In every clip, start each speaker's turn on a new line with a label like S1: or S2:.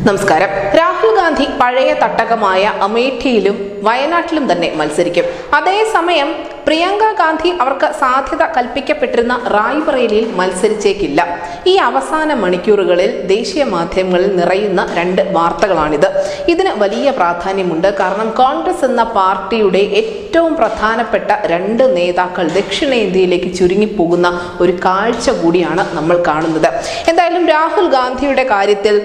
S1: നമസ്കാരം. രാഹുൽ ഗാന്ധി പഴയ തട്ടകമായ അമേഠിയിലും വയനാട്ടിലും തന്നെ മത്സരിക്കും. അതേസമയം പ്രിയങ്ക ഗാന്ധി അവർക്ക് സാധ്യത കൽപ്പിക്കപ്പെട്ടിരുന്ന റായ്ബറേലിയിൽ മത്സരിച്ചേക്കില്ല. ഈ അവസാന മണിക്കൂറുകളിൽ ദേശീയ മാധ്യമങ്ങളിൽ നിറയുന്ന രണ്ട് വാർത്തകളാണിത്. ഇതിന് വലിയ പ്രാധാന്യമുണ്ട്. കാരണം കോൺഗ്രസ് എന്ന പാർട്ടിയുടെ ഏറ്റവും പ്രധാനപ്പെട്ട രണ്ട് നേതാക്കൾ ദക്ഷിണേന്ത്യയിലേക്ക് ചുരുങ്ങിപ്പോകുന്ന ഒരു കാഴ്ച കൂടിയാണ് നമ്മൾ കാണുന്നത്. എന്തായാലും രാഹുൽ ഗാന്ധിയുടെ കാര്യത്തിൽ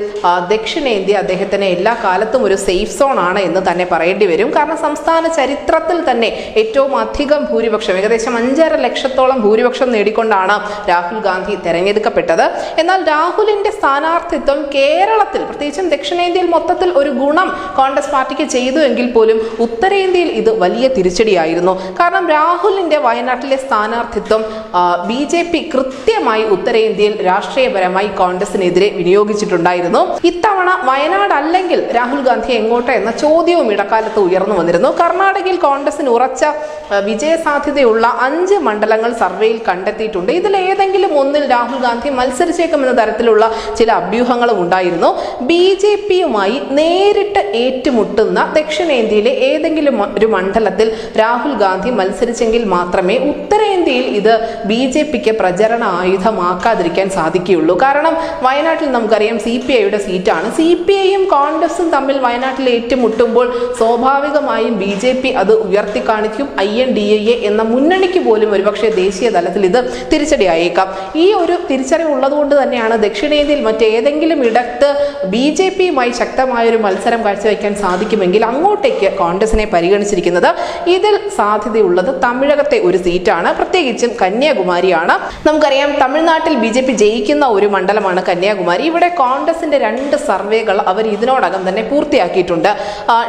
S1: ദക്ഷിണേന്ത്യ അദ്ദേഹത്തിന് എല്ലാ കാലത്തും ഒരു സേഫ് സോൺ ആണ് എന്ന് തന്നെ പറയേണ്ടി വരും. കാരണം സംസ്ഥാന ചരിത്രത്തിൽ തന്നെ ഏറ്റവും അധികം ഭൂരിപക്ഷം, ഏകദേശം 5.5 ലക്ഷത്തോളം ഭൂരിപക്ഷം നേടിക്കൊണ്ടാണ് രാഹുൽ ഗാന്ധി തെരഞ്ഞെടുക്കപ്പെട്ടത്. എന്നാൽ രാഹുലിന്റെ സ്ഥാനാർത്ഥിത്വം കേരളത്തിൽ, പ്രത്യേകിച്ചും ദക്ഷിണേന്ത്യയിൽ മൊത്തത്തിൽ ഒരു ഗുണം കോൺഗ്രസ് പാർട്ടിക്ക് ചെയ്തു എങ്കിൽ പോലും ഉത്തരേന്ത്യയിൽ ഇത് വലിയ തിരിച്ചടിയായിരുന്നു. കാരണം രാഹുലിന്റെ വയനാട്ടിലെ സ്ഥാനാർത്ഥിത്വം BJP കൃത്യമായി ഉത്തരേന്ത്യയിൽ രാഷ്ട്രീയപരമായി കോൺഗ്രസിനെതിരെ വിനിയോഗിച്ചിട്ടുണ്ടായിരുന്നു. ഇത്തവണ വയനാട് അല്ലെങ്കിൽ രാഹുൽ ഗാന്ധി എങ്ങോട്ട് എന്ന ചോദ്യവും ഇടക്കാലത്ത് ഉയർന്നു വന്നിരുന്നു. കർണാടകയിൽ കോൺഗ്രസിന് ഉറച്ച വിജയസാധ്യതയുള്ള 5 മണ്ഡലങ്ങൾ സർവേയിൽ കണ്ടെത്തിയിട്ടുണ്ട്. ഇതിൽ ഏതെങ്കിലും ഒന്നിൽ രാഹുൽ ഗാന്ധി മത്സരിച്ചേക്കുമെന്ന തരത്തിലുള്ള ചില അഭ്യൂഹങ്ങളും ഉണ്ടായിരുന്നു. BJPയുമായി നേരിട്ട് ഏറ്റുമുട്ടുന്ന ദക്ഷിണേന്ത്യയിലെ ഏതെങ്കിലും ഒരു മണ്ഡലത്തിൽ രാഹുൽ ഗാന്ധി മത്സരിച്ചെങ്കിൽ മാത്രമേ ഉത്തരേന്ത്യയിൽ ഇത് BJPക്ക് പ്രചരണ ആയുധമാക്കാതിരിക്കാൻ സാധിക്കുകയുള്ളൂ. കാരണം വയനാട്ടിൽ നമുക്കറിയാം CPIയുടെ സീറ്റാണ്. CPIയും കോൺഗ്രസും തമ്മിൽ വയനാട്ടിൽ ഏറ്റുമുട്ടുമ്പോൾ സ്വാഭാവികമായും BJP അത് ഉയർത്തിക്കാണിക്കും. INDA എന്ന മുന്നണിക്ക് പോലും ഒരുപക്ഷെ ദേശീയ തലത്തിൽ ഇത് തിരിച്ചടിയായേക്കാം. ഈ ഒരു തിരിച്ചറിവ് ഉള്ളതുകൊണ്ട് തന്നെയാണ് ദക്ഷിണേന്ത്യയിൽ മറ്റേതെങ്കിലും ഇടത്ത് BJPയുമായി ശക്തമായൊരു മത്സരം കാഴ്ചവെക്കാൻ സാധിക്കുമെങ്കിൽ അങ്ങോട്ടേക്ക് കോൺഗ്രസിനെ പരിഗണിച്ചിരിക്കുന്നത്. ഇതിൽ സാധ്യതയുള്ളത് തമിഴകത്തെ ഒരു സീറ്റാണ്, പ്രത്യേകിച്ചും കന്യാകുമാരിയാണ്. നമുക്കറിയാം തമിഴ്നാട്ടിൽ BJP ജയിക്കുന്ന ഒരു മണ്ഡലമാണ് കന്യാകുമാരി. ഇവിടെ കോൺഗ്രസിന്റെ 2 സർവേകൾ അവർ ഇതിനോടകം തന്നെ പൂർത്തിയാക്കിയിട്ടുണ്ട്.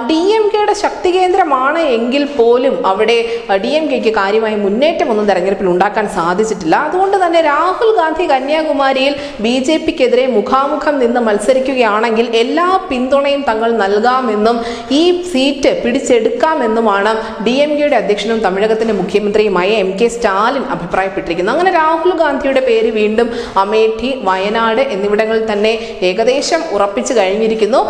S1: DMKയുടെ ശക്തി കേന്ദ്രമാണ് എങ്കിൽ പോലും അവിടെ DMKയ്ക്ക് കാര്യമായ മുന്നേറ്റമൊന്നും തെരഞ്ഞെടുപ്പിൽ ഉണ്ടാക്കാൻ സാധിച്ചിട്ടില്ല. അതുകൊണ്ട് തന്നെ രാഹുൽ ഗാന്ധി കന്യാകുമാരിയിൽ BJPക്കെതിരെ മുഖാമുഖം നിന്ന് മത്സരിക്കുകയാണെങ്കിൽ എല്ലാ പിന്തുണയും തങ്ങൾ നൽകാമെന്നും ഈ സീറ്റ് പിടിച്ചെടുക്കാമെന്നുമാണ് DMKയുടെ അധ്യക്ഷനും തമിഴകത്തിന്റെ മുഖ്യമന്ത്രിയുമായ MK സ്റ്റാലിൻ അഭിപ്രായപ്പെട്ടിരിക്കുന്നത്. അങ്ങനെ രാഹുൽ ഗാന്ധിയുടെ പേര് വീണ്ടും അമേഠി, വയനാട് എന്നിവിടങ്ങളിൽ തന്നെ ഏകദേശം ഉറപ്പിച്ചു കഴിഞ്ഞിരിക്കുന്നു.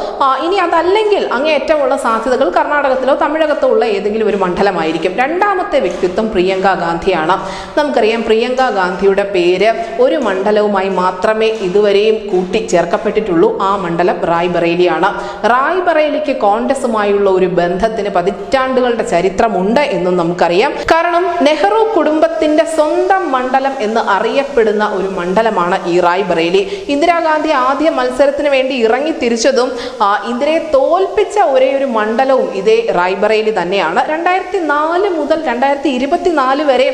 S1: ഇനി അതല്ലെങ്കിൽ അങ്ങേയറ്റമുള്ള സാധ്യതകൾ കർണാടകത്തിലോ തമിഴകത്തോ ഉള്ള ഏതെങ്കിലും ഒരു മണ്ഡലമായിരിക്കും. രണ്ടാമത്തെ വ്യക്തിത്വം പ്രിയങ്ക ഗാന്ധിയാണ്. നമുക്കറിയാം പ്രിയങ്ക ഗാന്ധിയുടെ പേര് ഒരു മണ്ഡലവുമായി മാത്രമേ ഇതുവരെയും കൂട്ടിച്ചേർക്കപ്പെട്ടിട്ടുള്ളൂ. ആ മണ്ഡലം റായ്ബറേലിയാണ്. റായ്ബറേലിക്ക് കോൺഗ്രസുമായുള്ള ഒരു ബന്ധത്തിന് പതിറ്റാണ്ടുകളുടെ ചരിത്രമുണ്ട് എന്നും നമുക്കറിയാം. കാരണം നെഹ്റു കുടുംബത്തിന്റെ സ്വന്തം മണ്ഡലം എന്ന് അറിയപ്പെടുന്ന ഒരു മണ്ഡലമാണ് ഈ റായ്ബറേലി. ഇന്ദിരാഗാന്ധി ആദ്യ മത്സരത്തിന് വേണ്ടി ഇറങ്ങി തിരിച്ചതും ഇന്ദിരയെ തോൽപ്പിച്ച ഒരേ ഒരു മണ്ഡലവും ഇതേ റായ്ബറേലി തന്നെയാണ്. 2004 മുതൽ 2024 വരെ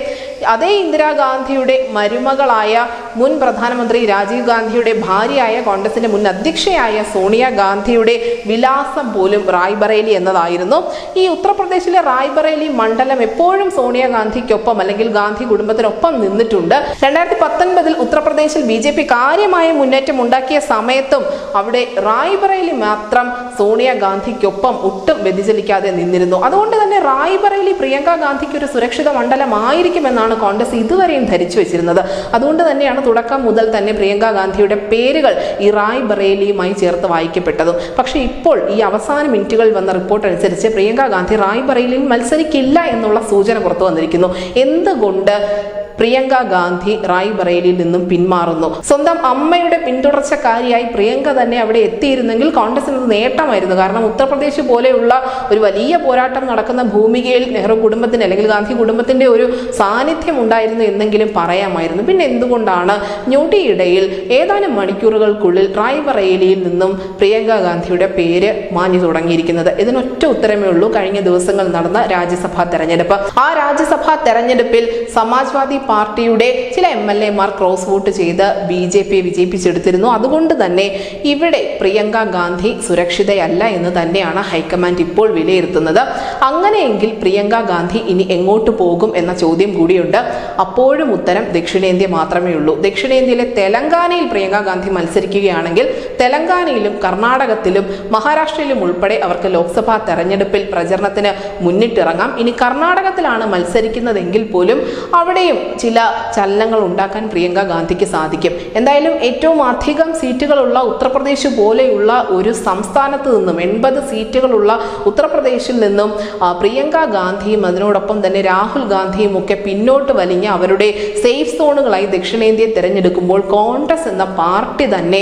S1: അതേ ഇന്ദിരാഗാന്ധിയുടെ മരുമകളായ മുൻ പ്രധാനമന്ത്രി രാജീവ് ഗാന്ധിയുടെ ഭാര്യയായ കോൺഗ്രസിന്റെ മുൻ അധ്യക്ഷയായ സോണിയ ഗാന്ധിയുടെ വിലാസം പോലും റായ്ബറേലി എന്നതായിരുന്നു. ഈ ഉത്തർപ്രദേശിലെ റായ്ബറേലി മണ്ഡലം എപ്പോഴും സോണിയ ഗാന്ധിക്കൊപ്പം അല്ലെങ്കിൽ ഗാന്ധി കുടുംബത്തിനൊപ്പം നിന്നിട്ടുണ്ട്. 2019 ഉത്തർപ്രദേശിൽ BJP കാര്യമായ മുന്നേറ്റം ഉണ്ടാക്കിയ സമയത്തും അവിടെ റായ്ബറേലി മാത്രം സോണിയ ഗാന്ധിക്കൊപ്പം ഒട്ടും വ്യതിചലിക്കാതെ നിന്നിരുന്നു. അതുകൊണ്ട് തന്നെ റായ്ബറേലി പ്രിയങ്ക ഗാന്ധിക്ക് ഒരു സുരക്ഷിത മണ്ഡലമായിരിക്കുമെന്നാണ് കോൺഗ്രസ് ഇതുവരെയും ധരിച്ചു വെച്ചിരുന്നത്. അതുകൊണ്ട് തന്നെയാണ് തുടക്കം മുതൽ തന്നെ പ്രിയങ്ക ഗാന്ധിയുടെ പേരുകൾ ഈ റായ്ബറേലിയുമായി ചേർത്ത് വായിക്കപ്പെട്ടതും. പക്ഷേ ഇപ്പോൾ ഈ അവസാന മിനിറ്റുകളിൽ വന്ന റിപ്പോർട്ട് അനുസരിച്ച് പ്രിയങ്ക ഗാന്ധി റായ്ബറേലിയിൽ മത്സരിക്കില്ല എന്നുള്ള സൂചന പുറത്തു വന്നിരിക്കുന്നു. എന്തുകൊണ്ട് പ്രിയങ്ക ഗാന്ധി റായ്ബറേലിയിൽ നിന്നും പിന്മാറുന്നു? സ്വന്തം അമ്മയുടെ പിന്തുടർച്ചക്കാരിയായി പ്രിയങ്ക തന്നെ അവിടെ എത്തിയിരുന്നെങ്കിൽ കോൺഗ്രസിന് നേട്ടമായിരുന്നു. കാരണം ഉത്തർപ്രദേശ് പോലെയുള്ള ഒരു വലിയ പോരാട്ടം നടക്കുന്ന ഭൂമികയിൽ നെഹ്റു കുടുംബത്തിന് അല്ലെങ്കിൽ ഗാന്ധി കുടുംബത്തിന്റെ ഒരു സാന്നിധ്യം ഉണ്ടായിരുന്നു എന്നെങ്കിലും പറയാമായിരുന്നു. പിന്നെ എന്തുകൊണ്ടാണ് ഞൊടിയിടയിൽ ഏതാനും മണിക്കൂറുകൾക്കുള്ളിൽ റായ്ബറേലിയിൽ നിന്നും പ്രിയങ്ക ഗാന്ധിയുടെ പേര് മാഞ്ഞു തുടങ്ങിയിരിക്കുന്നത്? ഇതിനൊറ്റ ഉത്തരമേ ഉള്ളൂ. കഴിഞ്ഞ ദിവസങ്ങൾ നടന്ന രാജ്യസഭാ തെരഞ്ഞെടുപ്പ്. ആ രാജ്യസഭാ തെരഞ്ഞെടുപ്പിൽ സമാജ്വാദി പാർട്ടിയുടെ ചില MLA മാർ ക്രോസ് വോട്ട് ചെയ്ത് BJPയെ വിജയിപ്പിച്ചെടുത്തിരുന്നു. അതുകൊണ്ട് തന്നെ ഇവിടെ പ്രിയങ്ക ഗാന്ധി സുരക്ഷിതയല്ല എന്ന് തന്നെയാണ് ഹൈക്കമാൻഡ് ഇപ്പോൾ വിലയിരുത്തുന്നത്. അങ്ങനെയെങ്കിൽ പ്രിയങ്ക ഗാന്ധി ഇനി എങ്ങോട്ട് പോകും എന്ന ചോദ്യം കൂടിയുണ്ട്. അപ്പോഴും ഉത്തരം ദക്ഷിണേന്ത്യ മാത്രമേ ഉള്ളൂ. ദക്ഷിണേന്ത്യയിലെ തെലങ്കാനയിൽ പ്രിയങ്ക ഗാന്ധി മത്സരിക്കുകയാണെങ്കിൽ തെലങ്കാനയിലും കർണാടകത്തിലും മഹാരാഷ്ട്രയിലും ഉൾപ്പെടെ അവർക്ക് ലോക്സഭാ തെരഞ്ഞെടുപ്പിൽ പ്രചരണത്തിന് മുന്നിട്ടിറങ്ങാം. ഇനി കർണാടകത്തിലാണ് മത്സരിക്കുന്നതെങ്കിൽ പോലും അവിടെയും ചില ചലനങ്ങൾ ഉണ്ടാക്കാൻ പ്രിയങ്ക ഗാന്ധിക്ക് സാധിക്കും. എന്തായാലും ഏറ്റവും അധികം സീറ്റുകളുള്ള ഉത്തർപ്രദേശ് പോലെയുള്ള ഒരു സംസ്ഥാനത്ത് നിന്നും 80 സീറ്റുകളുള്ള ഉത്തർപ്രദേശിൽ നിന്നും പ്രിയങ്ക ഗാന്ധിയും അതിനോടൊപ്പം തന്നെ രാഹുൽ ഗാന്ധിയും ഒക്കെ പിന്നോട്ട് വലിഞ്ഞ് അവരുടെ സേഫ് സോണുകളായി ദക്ഷിണേന്ത്യയെ തിരഞ്ഞെടുക്കുമ്പോൾ കോൺഗ്രസ് എന്ന പാർട്ടി തന്നെ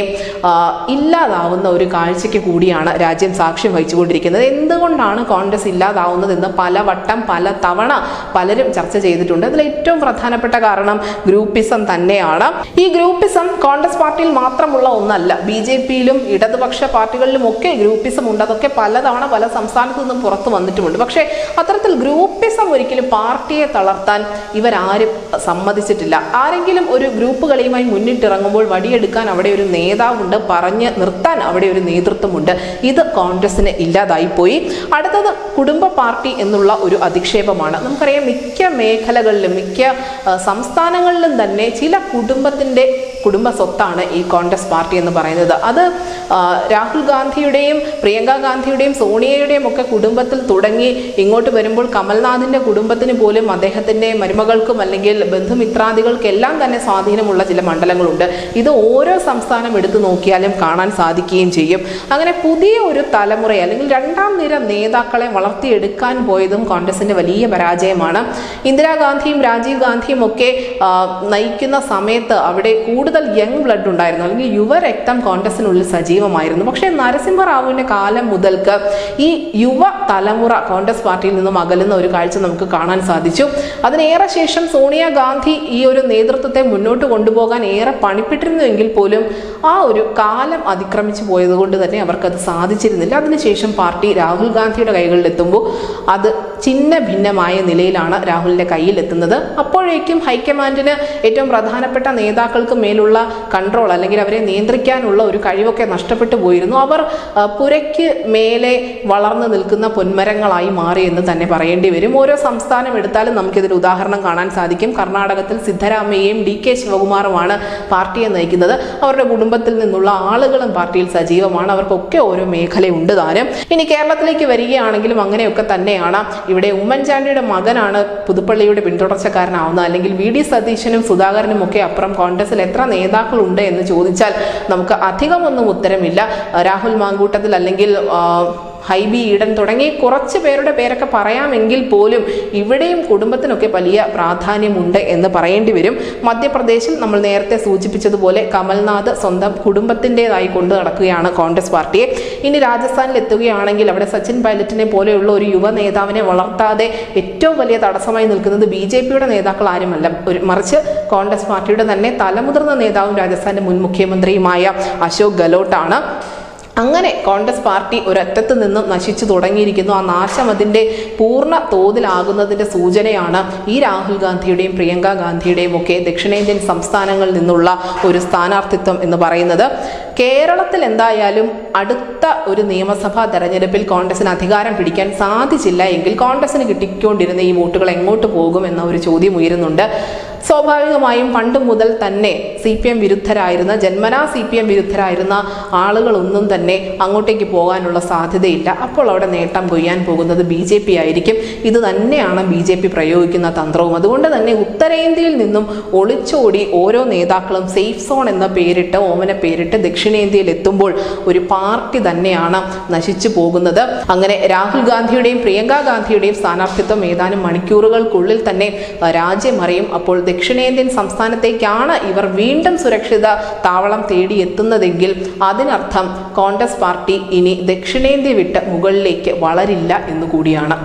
S1: ഇല്ലാതാവുന്ന ഒരു കാഴ്ചയ്ക്ക് കൂടിയാണ് രാജ്യം സാക്ഷ്യം വഹിച്ചുകൊണ്ടിരിക്കുന്നത്. എന്തുകൊണ്ടാണ് കോൺഗ്രസ് ഇല്ലാതാവുന്നതെന്ന് പലവട്ടം പല തവണ പലരും ചർച്ച ചെയ്തിട്ടുണ്ട്. അതിൽ ഏറ്റവും പ്രധാനപ്പെട്ട കാരണം ഗ്രൂപ്പിസം തന്നെയാണ്. ഈ ഗ്രൂപ്പിസം കോൺഗ്രസ് പാർട്ടിയിൽ മാത്രമുള്ള ഒന്നല്ല, BJPയിലും ഇടതുപക്ഷ പാർട്ടികളിലും ഒക്കെ ഗ്രൂപ്പിസം ഉണ്ട്. അതൊക്കെ പലതവണ പല സംസ്ഥാനത്തു നിന്നും പുറത്തു വന്നിട്ടുമുണ്ട്. പക്ഷേ അത്തരത്തിൽ ഗ്രൂപ്പിസം ഒരിക്കലും പാർട്ടിയെ തളർത്താൻ ഇവരാരും സമ്മതിച്ചിട്ടില്ല. ആരെങ്കിലും ഒരു ഗ്രൂപ്പ് കളിയുമായി മുന്നിട്ടിറങ്ങുമ്പോൾ വടിയെടുക്കാൻ അവിടെ ഒരു നേതാവുണ്ട്, പറഞ്ഞ് നിർത്താൻ അവിടെ ഒരു നേതൃത്വമുണ്ട്. ഇത് കോൺഗ്രസിന് ഇല്ലാതായിപ്പോയി. അടുത്തത് കുടുംബ പാർട്ടി എന്നുള്ള ഒരു അധിക്ഷേപമാണ്. നമുക്കറിയാം, മിക്ക മേഖലകളിലും മിക്ക സംസ്ഥാനങ്ങളിലും തന്നെ ചില കുടുംബ സ്വത്താണ് ഈ കോൺഗ്രസ് പാർട്ടി എന്ന് പറയുന്നത്. അത് രാഹുൽ ഗാന്ധിയുടെയും പ്രിയങ്ക ഗാന്ധിയുടെയും സോണിയയുടെയും ഒക്കെ കുടുംബത്തിൽ തുടങ്ങി ഇങ്ങോട്ട് വരുമ്പോൾ കമൽനാഥിന്റെ കുടുംബത്തിന് പോലും അദ്ദേഹത്തിന്റെ മരുമകൾക്കും അല്ലെങ്കിൽ ബന്ധുമിത്രാദികൾക്കെല്ലാം തന്നെ സ്വാധീനമുള്ള ചില മണ്ഡലങ്ങളുണ്ട്. ഇത് ഓരോ സംസ്ഥാനം എടുത്തു നോക്കിയാലും കാണാൻ സാധിക്കുകയും ചെയ്യും. അങ്ങനെ പുതിയ ഒരു തലമുറയെ അല്ലെങ്കിൽ രണ്ടാം നിര നേതാക്കളെ വളർത്തിയെടുക്കാൻ പോയതും കോൺഗ്രസിന്റെ വലിയ പരാജയമാണ്. ഇന്ദിരാഗാന്ധിയും രാജീവ് ഗാന്ധിയും ഒക്കെ നയിക്കുന്ന സമയത്ത് അവിടെ കൂടുതൽ യങ് ബ്ലഡ് ഉണ്ടായിരുന്നു, അല്ലെങ്കിൽ യുവരക്തം കോൺഗ്രസിനുള്ളിൽ സജീവമായിരുന്നു. പക്ഷേ നരസിംഹറാവുവിന്റെ കാലം മുതൽക്ക് ഈ യുവ തലമുറ കോൺഗ്രസ് പാർട്ടിയിൽ നിന്നും അകലുന്ന ഒരു കാഴ്ച നമുക്ക് കാണാൻ സാധിച്ചു. അതിനേറെ ശേഷം സോണിയാഗാന്ധി ഈ ഒരു നേതൃത്വത്തെ മുന്നോട്ട് കൊണ്ടുപോകാൻ ഏറെ പണിപ്പെട്ടിരുന്നുവെങ്കിൽ പോലും ആ ഒരു കാലം അതിക്രമിച്ചു പോയതുകൊണ്ട് തന്നെ അവർക്കത് സാധിച്ചിരുന്നില്ല. അതിനുശേഷം പാർട്ടി രാഹുൽ ഗാന്ധിയുടെ കൈകളിലെത്തുമ്പോൾ അത് ചിഹ്ന ഭിന്നമായ നിലയിലാണ് രാഹുലിന്റെ കയ്യിലെത്തുന്നത്. അപ്പോഴേക്കും ഹൈക്കമാൻഡിന് ഏറ്റവും പ്രധാനപ്പെട്ട നേതാക്കൾക്ക് മേലുള്ള കൺട്രോൾ അല്ലെങ്കിൽ അവരെ നിയന്ത്രിക്കാനുള്ള ഒരു കഴിവൊക്കെ നഷ്ടപ്പെട്ടു പോയിരുന്നു. അവർ പുരയ്ക്ക് മേലെ വളർന്നു നിൽക്കുന്ന പൊന്മരങ്ങളായി മാറി എന്ന് തന്നെ പറയേണ്ടി വരും. ഓരോ സംസ്ഥാനം എടുത്താലും നമുക്കിതിൽ ഉദാഹരണം കാണാൻ സാധിക്കും. കർണാടകത്തിൽ സിദ്ധരാമയ്യയും DK ശിവകുമാറുമാണ് പാർട്ടിയെ നയിക്കുന്നത്. അവരുടെ കുടുംബത്തിൽ നിന്നുള്ള ആളുകളും പാർട്ടിയിൽ സജീവമാണ്. അവർക്കൊക്കെ ഓരോ മേഖലയുണ്ട് താനും. ഇനി കേരളത്തിലേക്ക് വരികയാണെങ്കിലും അങ്ങനെയൊക്കെ തന്നെയാണ്. ഇവിടെ ഉമ്മൻചാണ്ടിയുടെ മകനാണ് പുതുപ്പള്ളിയുടെ പിന്തുടർച്ചക്കാരനാവുന്നത്. അല്ലെങ്കിൽ VD സതീശനും സുധാകരനും ഒക്കെ അപ്പുറം കോൺഗ്രസിൽ എത്ര നേതാക്കളുണ്ട് എന്ന് ചോദിച്ചാൽ നമുക്ക് അധികമൊന്നും ഉത്തരമില്ല. രാഹുൽ മാങ്കൂട്ടത്തിൽ അല്ലെങ്കിൽ ഹൈബി ഈഡൻ തുടങ്ങി കുറച്ച് പേരുടെ പേരൊക്കെ പറയാമെങ്കിൽ പോലും ഇവിടെയും കുടുംബത്തിനൊക്കെ വലിയ പ്രാധാന്യമുണ്ട് എന്ന് പറയേണ്ടി വരും. മധ്യപ്രദേശിൽ നമ്മൾ നേരത്തെ സൂചിപ്പിച്ചതുപോലെ കമൽനാഥ് സ്വന്തം കുടുംബത്തിൻ്റെതായി കൊണ്ടു നടക്കുകയാണ് കോൺഗ്രസ് പാർട്ടിയെ. ഇനി രാജസ്ഥാനിൽ എത്തുകയാണെങ്കിൽ അവിടെ സച്ചിൻ പൈലറ്റിനെ പോലെയുള്ള ഒരു യുവ നേതാവിനെ വളർത്താതെ ഏറ്റവും വലിയ തടസ്സമായി നിൽക്കുന്നത് BJPയുടെ നേതാക്കൾ ആരുമല്ല, മറിച്ച് കോൺഗ്രസ് പാർട്ടിയുടെ തന്നെ തലമുതിർന്ന നേതാവും രാജസ്ഥാന്റെ മുൻ മുഖ്യമന്ത്രിയുമായ അശോക് ഗെഹ്ലോട്ടാണ്. അങ്ങനെ കോൺഗ്രസ് പാർട്ടി ഒരറ്റത്ത് നിന്നും നശിച്ചു തുടങ്ങിയിരിക്കുന്നു. ആ നാശം അതിൻ്റെ പൂർണ്ണ തോതിലാകുന്നതിൻ്റെ സൂചനയാണ് ഈ രാഹുൽ ഗാന്ധിയുടെയും പ്രിയങ്ക ഗാന്ധിയുടെയും ഒക്കെ ദക്ഷിണേന്ത്യൻ സംസ്ഥാനങ്ങളിൽ നിന്നുള്ള ഒരു സ്ഥാനാർത്ഥിത്വം എന്ന് പറയുന്നത്. കേരളത്തിൽ എന്തായാലും അടുത്ത ഒരു നിയമസഭാ തെരഞ്ഞെടുപ്പിൽ കോൺഗ്രസിന് അധികാരം പിടിക്കാൻ സാധിച്ചില്ല എങ്കിൽ കോൺഗ്രസിന് കിട്ടിക്കൊണ്ടിരുന്ന ഈ വോട്ടുകൾ എങ്ങോട്ട് പോകും എന്ന ഒരു ചോദ്യം ഉയരുന്നുണ്ട്. സ്വാഭാവികമായും പണ്ട് മുതൽ തന്നെ CPM വിരുദ്ധരായിരുന്ന ജന്മനാ CPM വിരുദ്ധരായിരുന്ന ആളുകളൊന്നും തന്നെ അങ്ങോട്ടേക്ക് പോകാനുള്ള സാധ്യതയില്ല. അപ്പോൾ അവിടെ നേട്ടം കൊയ്യാൻ പോകുന്നത് BJP ആയിരിക്കും. ഇത് തന്നെയാണ് BJP പ്രയോഗിക്കുന്ന തന്ത്രവും. അതുകൊണ്ട് തന്നെ ഉത്തരേന്ത്യയിൽ നിന്നും ഒളിച്ചോടി ഓരോ നേതാക്കളും സേഫ് സോൺ എന്ന പേരിട്ട് ഓമന പേരിട്ട് ദക്ഷിണേന്ത്യയിൽ എത്തുമ്പോൾ ഒരു പാർട്ടി തന്നെയാണ് നശിച്ചു പോകുന്നത്. അങ്ങനെ രാഹുൽ ഗാന്ധിയുടെയും പ്രിയങ്ക ഗാന്ധിയുടെയും സ്ഥാനാർത്ഥിത്വം ഏതാനും മണിക്കൂറുകൾക്കുള്ളിൽ തന്നെ രാജ്യമറിയും. അപ്പോൾ ദക്ഷിണേന്ത്യൻ സംസ്ഥാനത്തേക്കാണ് ഇവർ വീണ്ടും സുരക്ഷിത താവളം തേടിയെത്തുന്നതെങ്കിൽ അതിനർത്ഥം കോൺഗ്രസ് പാർട്ടി ഇനി ദക്ഷിണേന്ത്യ വിട്ട് മുകളിലേക്ക് വളരില്ല എന്നുകൂടിയാണ്.